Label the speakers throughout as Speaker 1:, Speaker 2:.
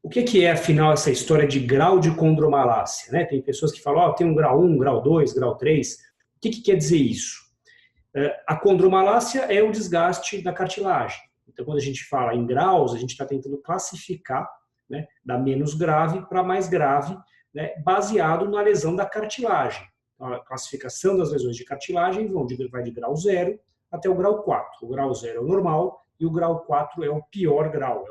Speaker 1: O que é, afinal, essa história de grau de condromalácia, né? Tem pessoas que falam, tem um grau 1, grau 2, grau 3. O que quer dizer isso? A condromalácia é o desgaste da cartilagem. Então, quando a gente fala em graus, a gente está tentando classificar, né, da menos grave para mais grave, né, baseado na lesão da cartilagem. Então, a classificação das lesões de cartilagem vai de grau 0 até o grau 4. O grau 0 é o normal e o grau 4 é o pior grau, é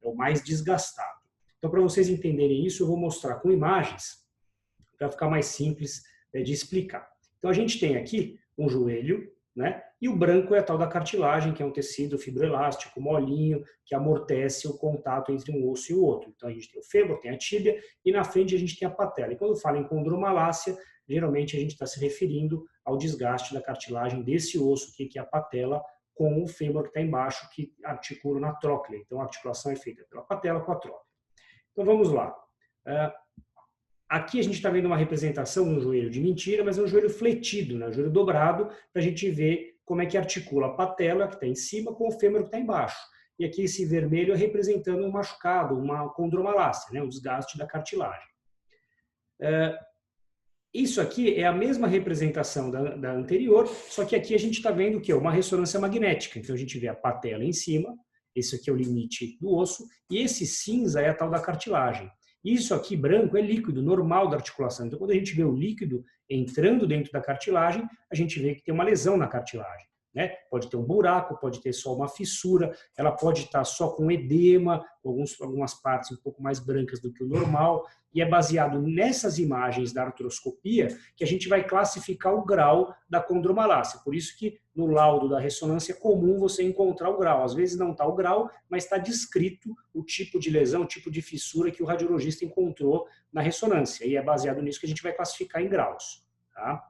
Speaker 1: o mais desgastado. Então, para vocês entenderem isso, eu vou mostrar com imagens para ficar mais simples de explicar. Então, a gente tem aqui um joelho, né? E o branco é a tal da cartilagem, que é um tecido fibroelástico, molinho, que amortece o contato entre um osso e o outro. Então, a gente tem o fêmur, tem a tíbia, e na frente a gente tem a patela. E quando fala em condromalácia, geralmente a gente está se referindo ao desgaste da cartilagem desse osso, que é a patela, com o fêmur que está embaixo, que articula na tróclea. Então, a articulação é feita pela patela com a tróclea. Então, vamos lá. Aqui a gente está vendo uma representação de um joelho de mentira, mas é um joelho fletido, né? Um joelho dobrado, para a gente ver como é que articula a patela, que está em cima, com o fêmur que está embaixo. E aqui esse vermelho é representando um machucado, uma condromalácia, né? Um desgaste da cartilagem. Isso aqui é a mesma representação da anterior, só que aqui a gente está vendo o quê? Uma ressonância magnética. Então a gente vê a patela em cima, esse aqui é o limite do osso, e esse cinza é a tal da cartilagem. Isso aqui branco é líquido, normal da articulação. Então, quando a gente vê o líquido entrando dentro da cartilagem, a gente vê que tem uma lesão na cartilagem, né? Pode ter um buraco, pode ter só uma fissura, ela pode estar só com edema, algumas partes um pouco mais brancas do que o normal, e é baseado nessas imagens da artroscopia que a gente vai classificar o grau da condromalácia. Por isso que no laudo da ressonância é comum você encontrar o grau. Às vezes não está o grau, mas está descrito o tipo de lesão, o tipo de fissura que o radiologista encontrou na ressonância. E é baseado nisso que a gente vai classificar em graus. Tá?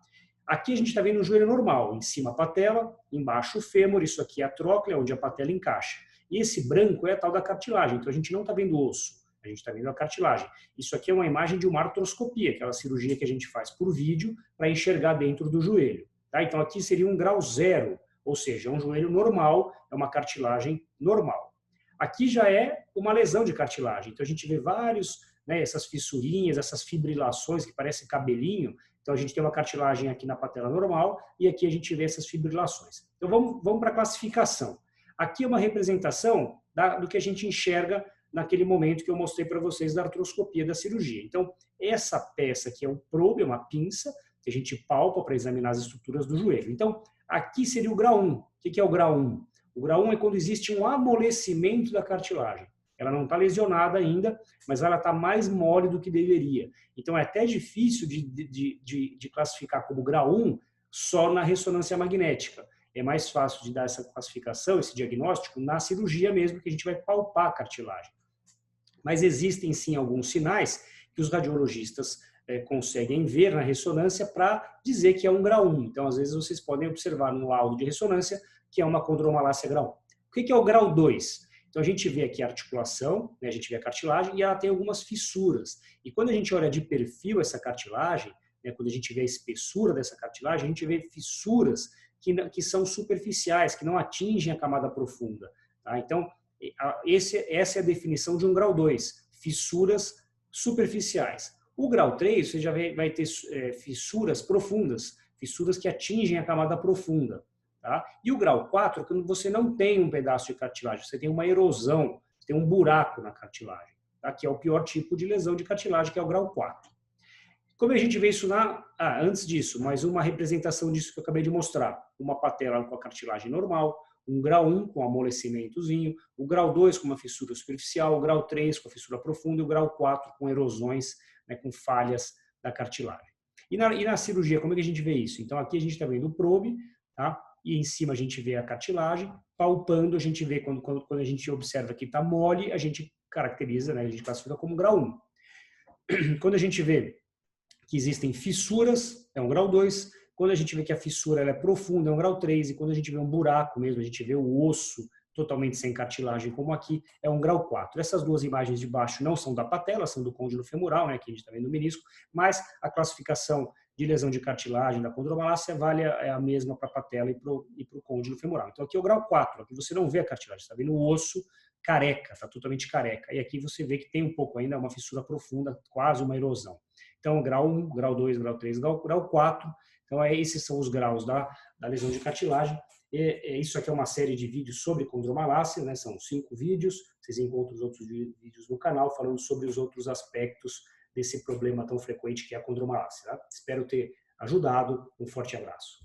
Speaker 1: Aqui a gente está vendo um joelho normal. Em cima a patela, embaixo o fêmur, isso aqui é a tróclea, onde a patela encaixa. E esse branco é a tal da cartilagem. Então a gente não está vendo o osso. A gente está vendo a cartilagem. Isso aqui é uma imagem de uma artroscopia, aquela cirurgia que a gente faz por vídeo para enxergar dentro do joelho. Tá? Então aqui seria um grau 0, ou seja, é um joelho normal, é uma cartilagem normal. Aqui já é uma lesão de cartilagem. Então a gente vê vários, né, essas fissurinhas, essas fibrilações que parecem cabelinho. Então a gente tem uma cartilagem aqui na patela normal e aqui a gente vê essas fibrilações. Então vamos para a classificação. Aqui é uma representação do que a gente enxerga naquele momento que eu mostrei para vocês da artroscopia da cirurgia. Então, essa peça aqui é um probe, é uma pinça, que a gente palpa para examinar as estruturas do joelho. Então, aqui seria o grau 1. O que é o grau 1? O grau 1 é quando existe um amolecimento da cartilagem. Ela não está lesionada ainda, mas ela está mais mole do que deveria. Então, é até difícil de classificar como grau 1 só na ressonância magnética. É mais fácil de dar essa classificação, esse diagnóstico, na cirurgia mesmo, que a gente vai palpar a cartilagem. Mas existem sim alguns sinais que os radiologistas conseguem ver na ressonância para dizer que é um grau 1. Então, às vezes, vocês podem observar no laudo de ressonância que é uma condromalácia grau 1. O que é o grau 2? Então, a gente vê aqui a articulação, né, a gente vê a cartilagem e ela tem algumas fissuras. E quando a gente olha de perfil essa cartilagem, né, quando a gente vê a espessura dessa cartilagem, a gente vê fissuras que são superficiais, que não atingem a camada profunda. Tá? Então, essa é a definição de um grau 2, fissuras superficiais. O grau 3, você já vai ter fissuras profundas, fissuras que atingem a camada profunda. Tá? E o grau 4, quando você não tem um pedaço de cartilagem, você tem uma erosão, você tem um buraco na cartilagem, tá? Que é o pior tipo de lesão de cartilagem, que é o grau 4. Como a gente vê isso antes disso, mais uma representação disso que eu acabei de mostrar. Uma patela com a cartilagem normal, um grau 1 com amolecimentozinho, o grau 2 com uma fissura superficial, o grau 3 com a fissura profunda e o grau 4 com erosões, né, com falhas da cartilagem. E na cirurgia, como é que a gente vê isso? Então aqui a gente está vendo o probe, tá? E em cima a gente vê a cartilagem, palpando, a gente vê quando a gente observa que está mole, a gente caracteriza, né, a gente classifica como grau 1. Quando a gente vê que existem fissuras, é um grau 2. Quando a gente vê que a fissura ela é profunda, é um grau 3. E quando a gente vê um buraco mesmo, a gente vê o osso totalmente sem cartilagem, como aqui, é um grau 4. Essas duas imagens de baixo não são da patela, são do côndilo femoral, né, que a gente está vendo no menisco, mas a classificação de lesão de cartilagem da condromalácia é a mesma para a patela e para o côndilo femoral. Então aqui é o grau 4, aqui você não vê a cartilagem, você está vendo o osso careca, está totalmente careca. E aqui você vê que tem um pouco ainda uma fissura profunda, quase uma erosão. Então, grau 1, grau 2, grau 3, grau 4. Então, esses são os graus da lesão de cartilagem. Isso aqui é uma série de vídeos sobre condromalácia, né? São 5 vídeos. Vocês encontram os outros vídeos no canal falando sobre os outros aspectos desse problema tão frequente que é a condromalácia. Tá? Espero ter ajudado. Um forte abraço.